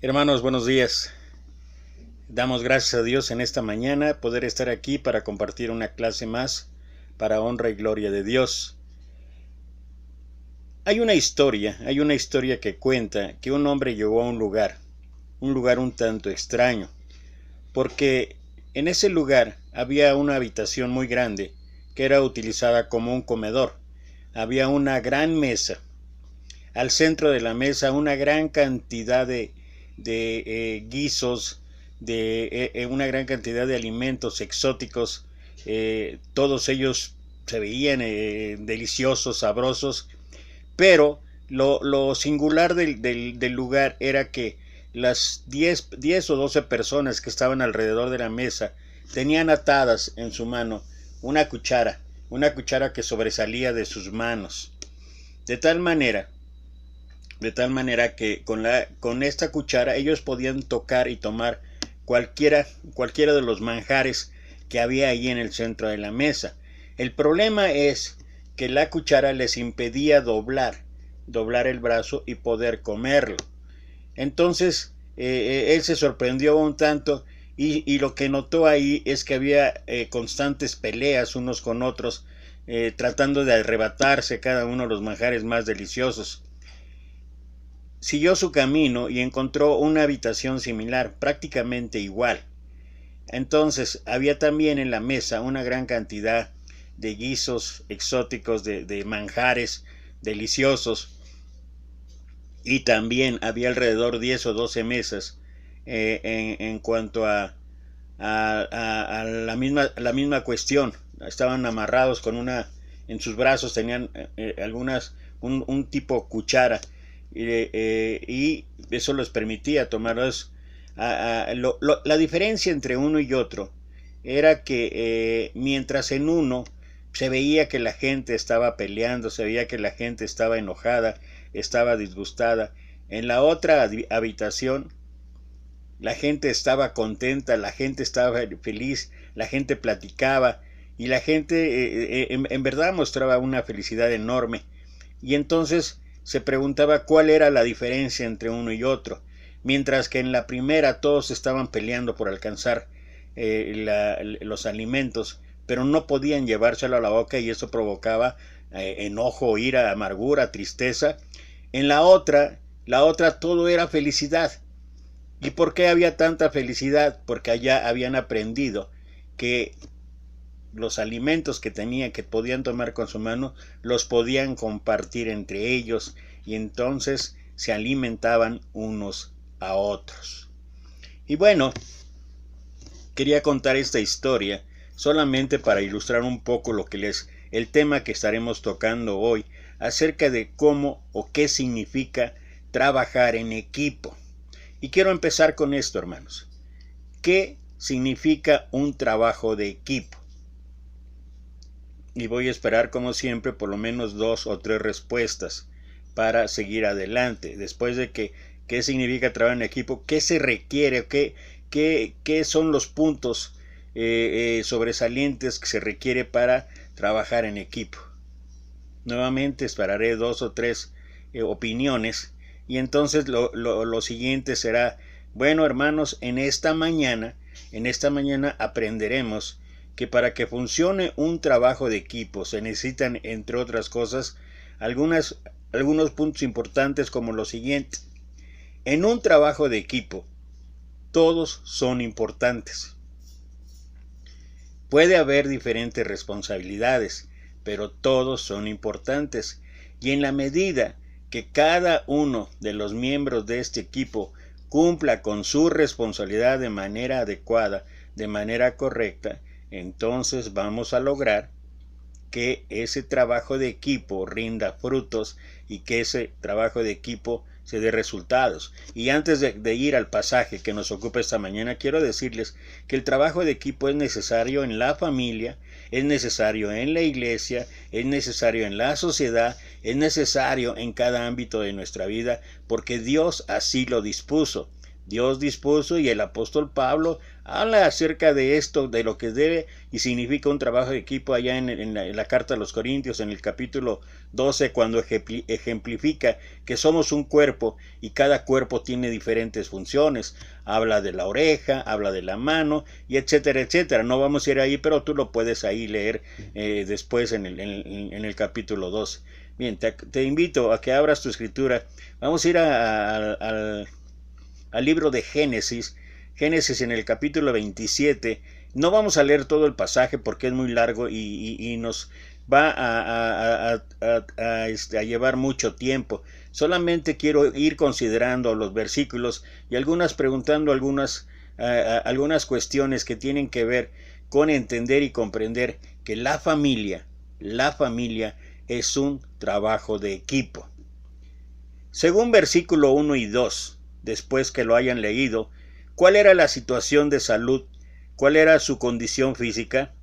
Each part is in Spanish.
Hermanos, buenos días. Damos gracias a Dios en esta mañana poder estar aquí para compartir una clase más para honra y gloria de Dios. Hay una historia que cuenta que un hombre llegó a un lugar un tanto extraño, porque en ese lugar había una habitación muy grande que era utilizada como un comedor. Había una gran mesa. Al centro de la mesa una gran cantidad de guisos, una gran cantidad de alimentos exóticos, todos ellos se veían deliciosos, sabrosos, pero lo singular del lugar era que las 10 o 12 personas que estaban alrededor de la mesa tenían atadas en su mano una cuchara que sobresalía de sus manos, de tal manera que con esta cuchara ellos podían tocar y tomar cualquiera de los manjares que había ahí en el centro de la mesa. El problema es que la cuchara les impedía doblar el brazo y poder comerlo. Entonces él se sorprendió un tanto y lo que notó ahí es que había constantes peleas unos con otros, tratando de arrebatarse cada uno de los manjares más deliciosos. Siguió su camino y encontró una habitación similar, prácticamente igual. Entonces había también en la mesa una gran cantidad de guisos exóticos, de manjares deliciosos, y también había alrededor 10 o 12 mesas en cuanto a la misma cuestión. Estaban amarrados en sus brazos tenían un tipo cuchara, y eso les permitía tomarlos. La diferencia entre uno y otro era que mientras en uno se veía que la gente estaba peleando, se veía que la gente estaba enojada, estaba disgustada, en la otra habitación la gente estaba contenta, la gente estaba feliz, la gente platicaba y la gente en verdad mostraba una felicidad enorme. Y entonces se preguntaba cuál era la diferencia entre uno y otro. Mientras que en la primera todos estaban peleando por alcanzar los alimentos, pero no podían llevárselo a la boca y eso provocaba enojo, ira, amargura, tristeza. En la otra todo era felicidad. ¿Y por qué había tanta felicidad? Porque allá habían aprendido que los alimentos que podían tomar con su mano, los podían compartir entre ellos y entonces se alimentaban unos a otros. Y bueno, quería contar esta historia solamente para ilustrar un poco el tema que estaremos tocando hoy, acerca de cómo o qué significa trabajar en equipo. Y quiero empezar con esto, hermanos. ¿Qué significa un trabajo de equipo? Y voy a esperar, como siempre, por lo menos 2 o 3 respuestas para seguir adelante. Después de qué significa trabajar en equipo, qué se requiere, qué son los puntos sobresalientes que se requiere para trabajar en equipo. Nuevamente esperaré 2 o 3 opiniones y entonces lo siguiente será: bueno, hermanos, en esta mañana aprenderemos que para que funcione un trabajo de equipo se necesitan, entre otras cosas, algunos puntos importantes, como lo siguiente. En un trabajo de equipo, todos son importantes. Puede haber diferentes responsabilidades, pero todos son importantes. Y en la medida que cada uno de los miembros de este equipo cumpla con su responsabilidad de manera adecuada, de manera correcta, entonces vamos a lograr que ese trabajo de equipo rinda frutos y que ese trabajo de equipo se dé resultados. Y antes de ir al pasaje que nos ocupa esta mañana, quiero decirles que el trabajo de equipo es necesario en la familia, es necesario en la iglesia, es necesario en la sociedad, es necesario en cada ámbito de nuestra vida, porque Dios así lo dispuso. Dios dispuso, y el apóstol Pablo habla acerca de esto, de lo que debe y significa un trabajo de equipo allá en la carta a los Corintios, en el capítulo 12, cuando ejemplifica que somos un cuerpo y cada cuerpo tiene diferentes funciones. Habla de la oreja, habla de la mano, y etcétera, etcétera. No vamos a ir ahí, pero tú lo puedes ahí leer después en el capítulo 12. Bien, te invito a que abras tu escritura. Vamos a ir al libro de Génesis en el capítulo 27. No vamos a leer todo el pasaje porque es muy largo y nos va a llevar mucho tiempo. Solamente quiero ir considerando los versículos y preguntando algunas cuestiones que tienen que ver con entender y comprender que la familia es un trabajo de equipo. Según versículo 1 y 2, después que lo hayan leído, ¿cuál era la situación de salud? ¿Cuál era su condición física?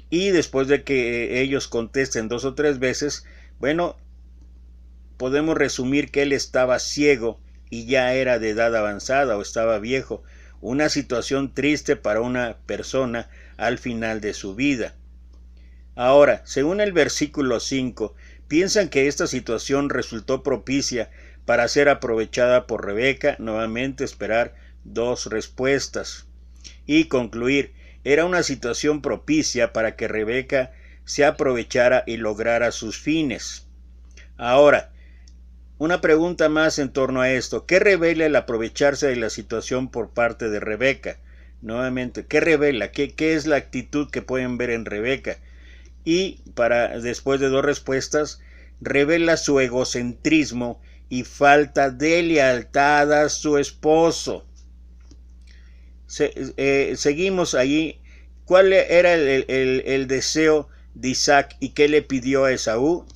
Y después de que ellos contesten 2 o 3 veces, bueno, podemos resumir que él estaba ciego y ya era de edad avanzada o estaba viejo. Una situación triste para una persona al final de su vida. Ahora, según el versículo 5, piensan que esta situación resultó propicia para ser aprovechada por Rebeca. Nuevamente esperar 2 respuestas y concluir. Era una situación propicia para que Rebeca se aprovechara y lograra sus fines. Ahora, una pregunta más en torno a esto. ¿Qué revela el aprovecharse de la situación por parte de Rebeca? Nuevamente, ¿qué revela? ¿Qué es la actitud que pueden ver en Rebeca? Y después de 2 respuestas, revela su egocentrismo y falta de lealtad a su esposo. Seguimos allí. ¿Cuál era el deseo de Isaac y qué le pidió a Esaú?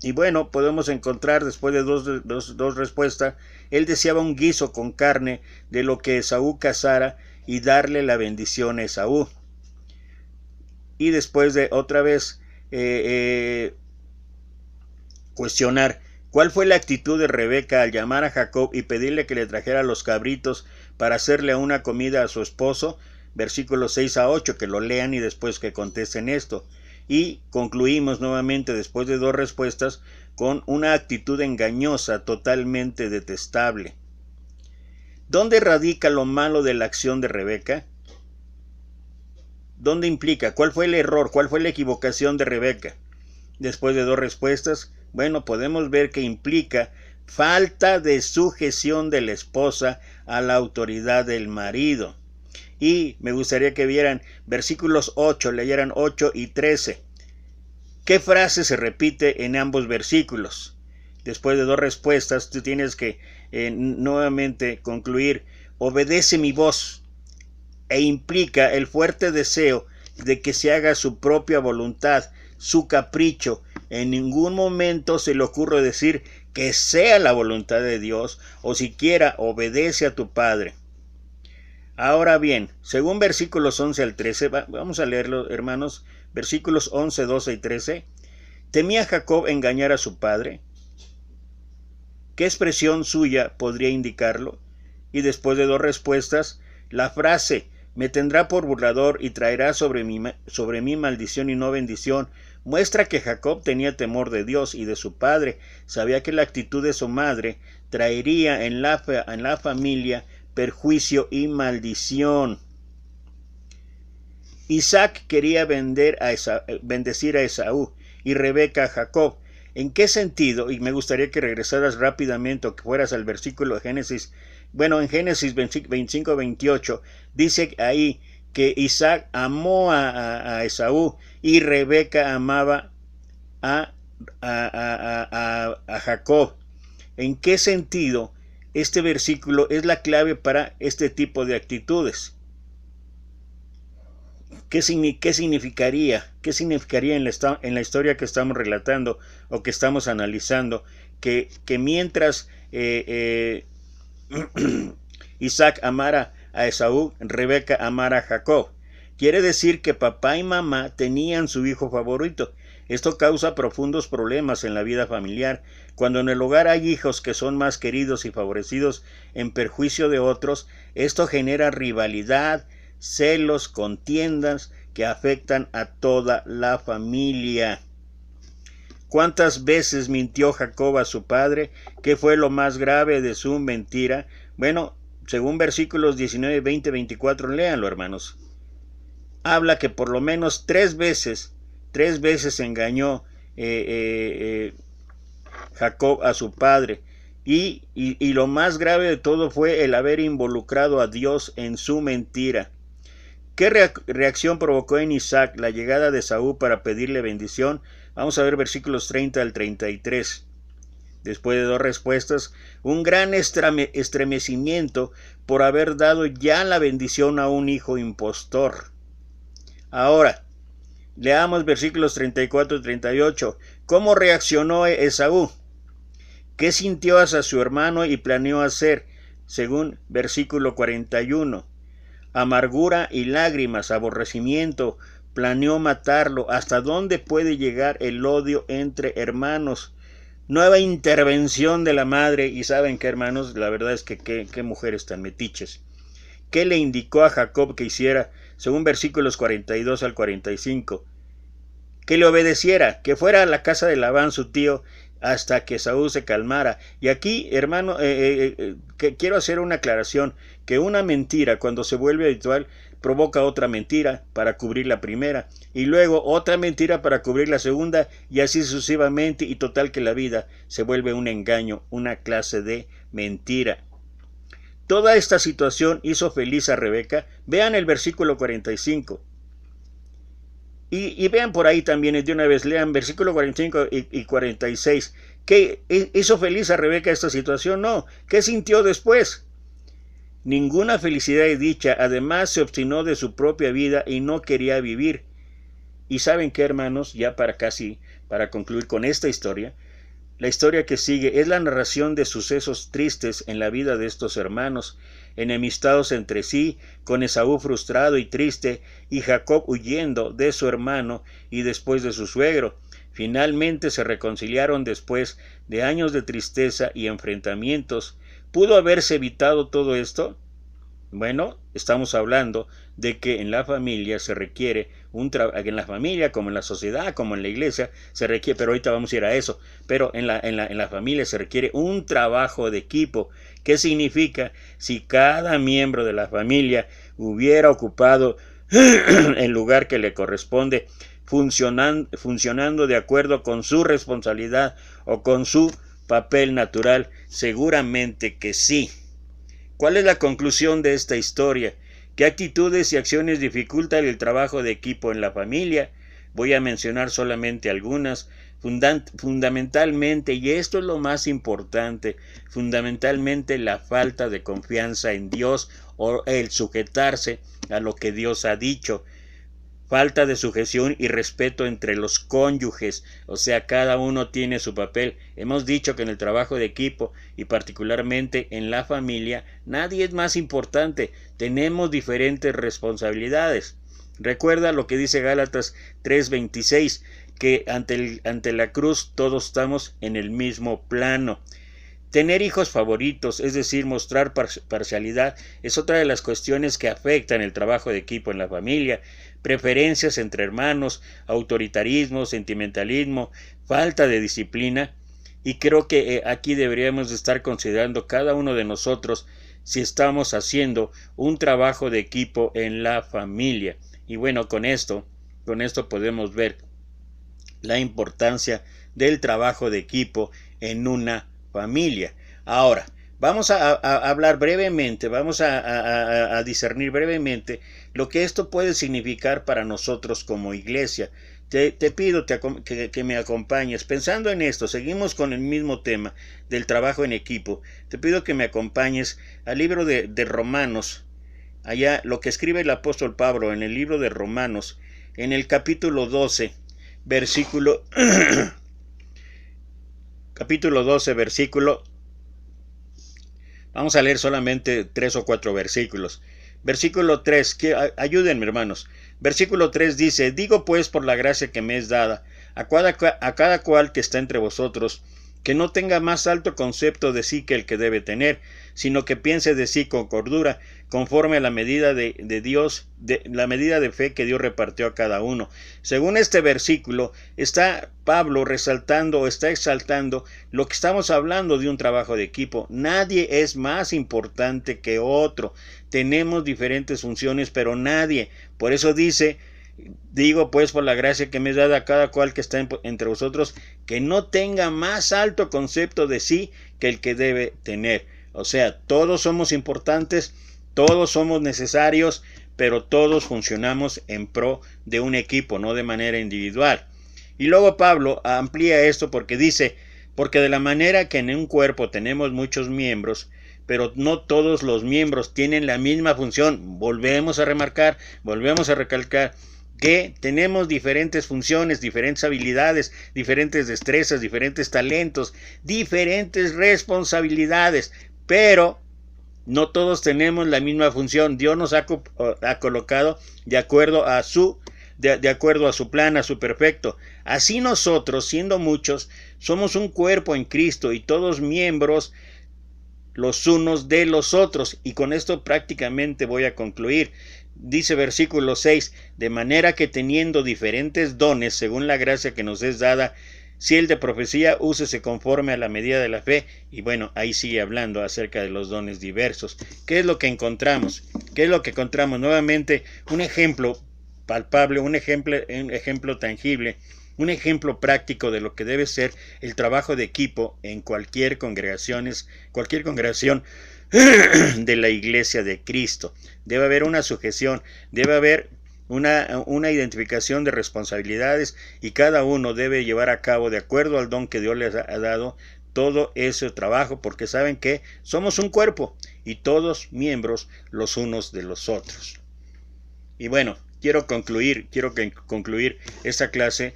Y bueno, podemos encontrar después de dos respuestas, él deseaba un guiso con carne de lo que Esaú cazara y darle la bendición a Esaú. Y después de otra vez cuestionar cuál fue la actitud de Rebeca al llamar a Jacob y pedirle que le trajera los cabritos para hacerle una comida a su esposo, versículos 6 a 8, que lo lean y después que contesten esto. Y concluimos nuevamente después de 2 respuestas con una actitud engañosa totalmente detestable. ¿Dónde radica lo malo de la acción de Rebeca? ¿Dónde implica? ¿Cuál fue el error? ¿Cuál fue la equivocación de Rebeca? Después de 2 respuestas, bueno, podemos ver que implica falta de sujeción de la esposa a la autoridad del marido. Y me gustaría que vieran versículos 8, leyeran 8 y 13. ¿Qué frase se repite en ambos versículos? Después de 2 respuestas, tú tienes que nuevamente concluir, obedece mi voz. E implica el fuerte deseo de que se haga su propia voluntad, su capricho. En ningún momento se le ocurre decir que sea la voluntad de Dios o siquiera obedece a tu padre. Ahora bien, según versículos 11 al 13, vamos a leerlo, hermanos, versículos 11, 12 y 13. ¿Temía Jacob engañar a su padre? ¿Qué expresión suya podría indicarlo? Y después de 2 respuestas, la frase me tendrá por burlador y traerá sobre mí maldición y no bendición, muestra que Jacob tenía temor de Dios y de su padre. Sabía que la actitud de su madre traería en la familia perjuicio y maldición. Isaac quería bendecir a Esaú y Rebeca a Jacob. ¿En qué sentido? Y me gustaría que regresaras rápidamente o que fueras al versículo de Génesis. Bueno, en Génesis 25-28 dice ahí que Isaac amó a Esaú y Rebeca amaba a Jacob. ¿En qué sentido este versículo es la clave para este tipo de actitudes? ¿Qué significaría? ¿Qué significaría en la historia que estamos relatando o que estamos analizando? Que mientras Isaac amara a Esaú, Rebeca amara a Jacob. Quiere decir que papá y mamá tenían su hijo favorito. Esto causa profundos problemas en la vida familiar. Cuando en el hogar hay hijos que son más queridos y favorecidos en perjuicio de otros, esto genera rivalidad, celos, contiendas que afectan a toda la familia. ¿Cuántas veces mintió Jacob a su padre? ¿Qué fue lo más grave de su mentira? Bueno, según versículos 19, 20, 24, léanlo, hermanos. Habla que por lo menos tres veces engañó Jacob a su padre. Y lo más grave de todo fue el haber involucrado a Dios en su mentira. ¿Qué reacción provocó en Isaac la llegada de Esaú para pedirle bendición? Vamos a ver versículos 30 al 33. Después de dos respuestas, un gran estremecimiento por haber dado ya la bendición a un hijo impostor. Ahora, leamos versículos 34 y 38. ¿Cómo reaccionó Esaú? ¿Qué sintió hacia su hermano y planeó hacer? Según versículo 41. Amargura y lágrimas, aborrecimiento, planeó matarlo. ¿Hasta dónde puede llegar el odio entre hermanos? Nueva intervención de la madre. Y saben qué, hermanos, la verdad es que qué mujeres tan metiches. ¿Qué le indicó a Jacob que hiciera? Según versículos 42 al 45. Que le obedeciera, que fuera a la casa de Labán su tío hasta que Esaú se calmara. Y aquí, hermano, que quiero hacer una aclaración, que una mentira cuando se vuelve habitual provoca otra mentira para cubrir la primera, y luego otra mentira para cubrir la segunda, y así sucesivamente, y total que la vida se vuelve un engaño, una clase de mentira. Toda esta situación hizo feliz a Rebeca. Vean el versículo 45. Y vean por ahí también, de una vez, lean versículo 45 y 46. ¿Qué hizo feliz a Rebeca esta situación? No. ¿Qué sintió después? Ninguna felicidad y dicha. Además, se obstinó de su propia vida y no quería vivir. Y ¿saben qué, hermanos? Ya para concluir con esta historia, la historia que sigue es la narración de sucesos tristes en la vida de estos hermanos, enemistados entre sí, con Esaú frustrado y triste, y Jacob huyendo de su hermano y después de su suegro. Finalmente se reconciliaron después de años de tristeza y enfrentamientos. ¿Pudo haberse evitado todo esto? Bueno, estamos hablando de que en la familia se requiere en la familia, como en la sociedad, como en la iglesia, se requiere, pero ahorita vamos a ir a eso, pero en la familia se requiere un trabajo de equipo. ¿Qué significa? Si cada miembro de la familia hubiera ocupado el lugar que le corresponde, funcionando de acuerdo con su responsabilidad o con su papel natural, seguramente que sí. ¿Cuál es la conclusión de esta historia? ¿Qué actitudes y acciones dificultan el trabajo de equipo en la familia? Voy a mencionar solamente algunas. Fundamentalmente, y esto es lo más importante, fundamentalmente la falta de confianza en Dios o el sujetarse a lo que Dios ha dicho. Falta de sujeción y respeto entre los cónyuges, o sea, cada uno tiene su papel. Hemos dicho que en el trabajo de equipo y particularmente en la familia, nadie es más importante, tenemos diferentes responsabilidades. Recuerda lo que dice Gálatas 3:26, que ante la cruz todos estamos en el mismo plano. Tener hijos favoritos, es decir, mostrar parcialidad, es otra de las cuestiones que afectan el trabajo de equipo en la familia. Preferencias entre hermanos, autoritarismo, sentimentalismo, falta de disciplina. Y creo que aquí deberíamos estar considerando cada uno de nosotros si estamos haciendo un trabajo de equipo en la familia. Y bueno, con esto podemos ver la importancia del trabajo de equipo en una familia. Ahora, vamos a hablar brevemente, vamos a discernir brevemente lo que esto puede significar para nosotros como iglesia. Te pido que me acompañes. Pensando en esto, seguimos con el mismo tema del trabajo en equipo. Te pido que me acompañes al libro de Romanos, allá lo que escribe el apóstol Pablo en el libro de Romanos, en el capítulo 12, versículo vamos a leer solamente 3 o 4 versículos. Versículo 3, ayúdenme, hermanos. Versículo 3 dice: digo pues por la gracia que me es dada a cada cual que está entre vosotros, que no tenga más alto concepto de sí que el que debe tener, sino que piense de sí con cordura, conforme a la medida de Dios, la medida de fe que Dios repartió a cada uno. Según este versículo, está Pablo resaltando o está exaltando lo que estamos hablando de un trabajo de equipo. Nadie es más importante que otro. Tenemos diferentes funciones, pero nadie. Por eso digo pues por la gracia que me es dada a cada cual que está entre vosotros, que no tenga más alto concepto de sí que el que debe tener. O sea, todos somos importantes, todos somos necesarios, pero todos funcionamos en pro de un equipo, no de manera individual. Y luego Pablo amplía esto porque dice, porque de la manera que en un cuerpo tenemos muchos miembros, pero no todos los miembros tienen la misma función. Volvemos a remarcar, volvemos a recalcar que tenemos diferentes funciones, diferentes habilidades, diferentes destrezas, diferentes talentos, diferentes responsabilidades, pero no todos tenemos la misma función. Dios nos ha colocado de acuerdo a su plan, a su perfecto. Así nosotros, siendo muchos, somos un cuerpo en Cristo y todos miembros los unos de los otros. Y con esto prácticamente voy a concluir. Dice versículo 6, de manera que teniendo diferentes dones según la gracia que nos es dada, si el de profecía, úsese conforme a la medida de la fe. Y bueno, ahí sigue hablando acerca de los dones diversos. ¿Qué es lo que encontramos? ¿Qué es lo que encontramos? Nuevamente, un ejemplo palpable, un ejemplo tangible, un ejemplo práctico de lo que debe ser el trabajo de equipo en cualquier congregación de la Iglesia de Cristo. Debe haber una sujeción, debe haber una identificación de responsabilidades y cada uno debe llevar a cabo de acuerdo al don que Dios les ha dado todo ese trabajo, porque saben que somos un cuerpo y todos miembros los unos de los otros. Y bueno, quiero concluir esta clase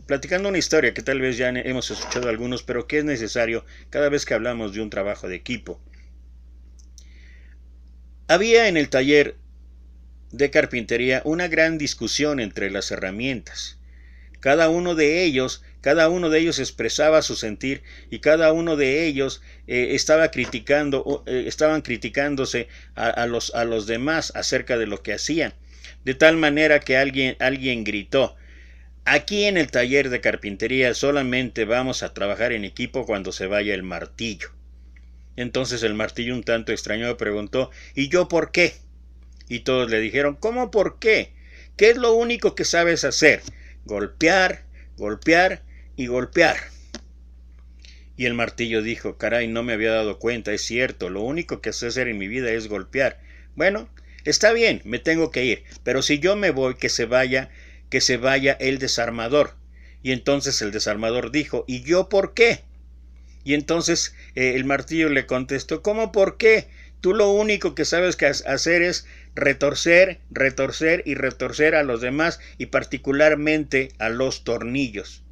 platicando una historia que tal vez ya hemos escuchado algunos, pero que es necesario cada vez que hablamos de un trabajo de equipo. Había en el taller de carpintería una gran discusión entre las herramientas. Cada uno de ellos expresaba su sentir y cada uno de ellos estaban criticándose a los demás acerca de lo que hacían. De tal manera que alguien gritó: aquí en el taller de carpintería solamente vamos a trabajar en equipo cuando se vaya el martillo. Entonces el martillo, un tanto extrañado, preguntó: ¿y yo por qué? Y todos le dijeron: ¿cómo por qué? ¿Qué es lo único que sabes hacer? Golpear, golpear y golpear. Y el martillo dijo: caray, no me había dado cuenta, es cierto, lo único que sé hacer en mi vida es golpear. Bueno, está bien, me tengo que ir, pero si yo me voy, que se vaya el desarmador. Y entonces el desarmador dijo: ¿y yo por qué? Y entonces el martillo le contestó: ¿cómo por qué? Tú lo único que sabes hacer es retorcer, retorcer y retorcer a los demás y particularmente a los tornillos.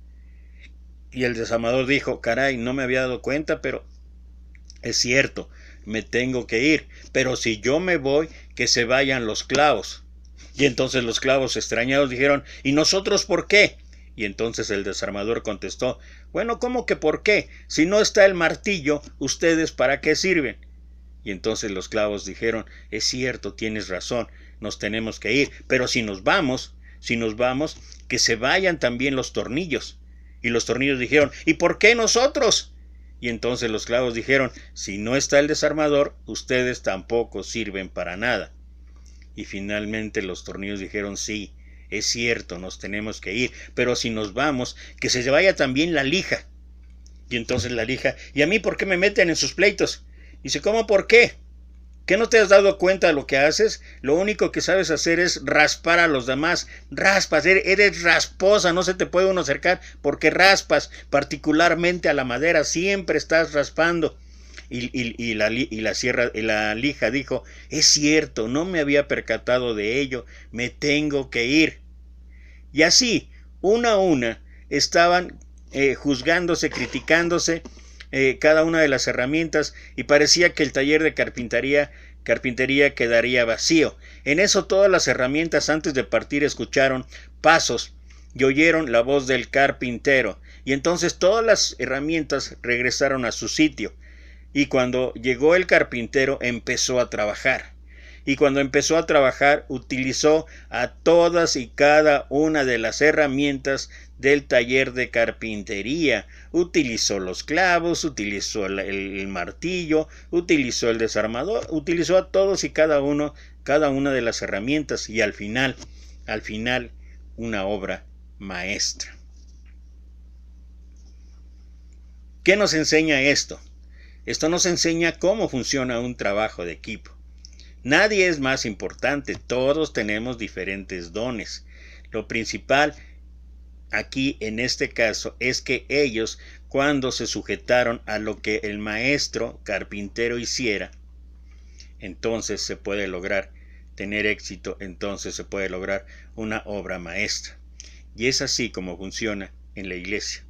Y el desarmador dijo: caray, no me había dado cuenta, pero es cierto, me tengo que ir. Pero si yo me voy, que se vayan los clavos. Y entonces los clavos, extrañados, dijeron: ¿y nosotros por qué? Y entonces el desarmador contestó: bueno, ¿cómo que por qué? Si no está el martillo, ¿ustedes para qué sirven? Y entonces los clavos dijeron: es cierto, tienes razón, nos tenemos que ir, pero si nos vamos, que se vayan también los tornillos. Y los tornillos dijeron: ¿y por qué nosotros? Y entonces los clavos dijeron: si no está el desarmador, ustedes tampoco sirven para nada. Y finalmente los tornillos dijeron: sí, es cierto, nos tenemos que ir, pero si nos vamos, que se vaya también la lija. Y entonces la lija: ¿y a mí por qué me meten en sus pleitos? Dice: ¿cómo por qué? ¿Qué no te has dado cuenta de lo que haces? Lo único que sabes hacer es raspar a los demás. Raspas, eres rasposa, no se te puede uno acercar porque raspas, particularmente a la madera, siempre estás raspando. Y la lija dijo: es cierto, no me había percatado de ello, me tengo que ir. Y así, una a una, estaban juzgándose, criticándose cada una de las herramientas, y parecía que el taller de carpintería quedaría vacío. En eso todas las herramientas, antes de partir, escucharon pasos y oyeron la voz del carpintero, y entonces todas las herramientas regresaron a su sitio. Y cuando llegó el carpintero empezó a trabajar. Y cuando empezó a trabajar utilizó a todas y cada una de las herramientas del taller de carpintería. Utilizó los clavos, utilizó el martillo, utilizó el desarmador, utilizó a todos y cada una de las herramientas, y al final, una obra maestra. ¿Qué nos enseña esto? Esto nos enseña cómo funciona un trabajo de equipo. Nadie es más importante, todos tenemos diferentes dones. Lo principal aquí en este caso es que ellos, cuando se sujetaron a lo que el maestro carpintero hiciera, entonces se puede lograr tener éxito, entonces se puede lograr una obra maestra. Y es así como funciona en la iglesia.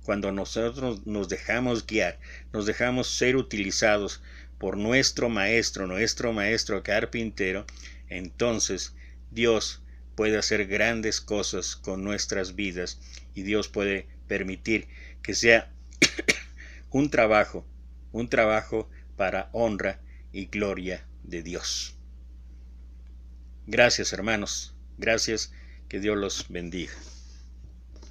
Cuando nosotros nos dejamos guiar, nos dejamos ser utilizados por nuestro maestro carpintero, entonces Dios puede hacer grandes cosas con nuestras vidas, y Dios puede permitir que sea un trabajo para honra y gloria de Dios. Gracias, hermanos. Gracias. Que Dios los bendiga.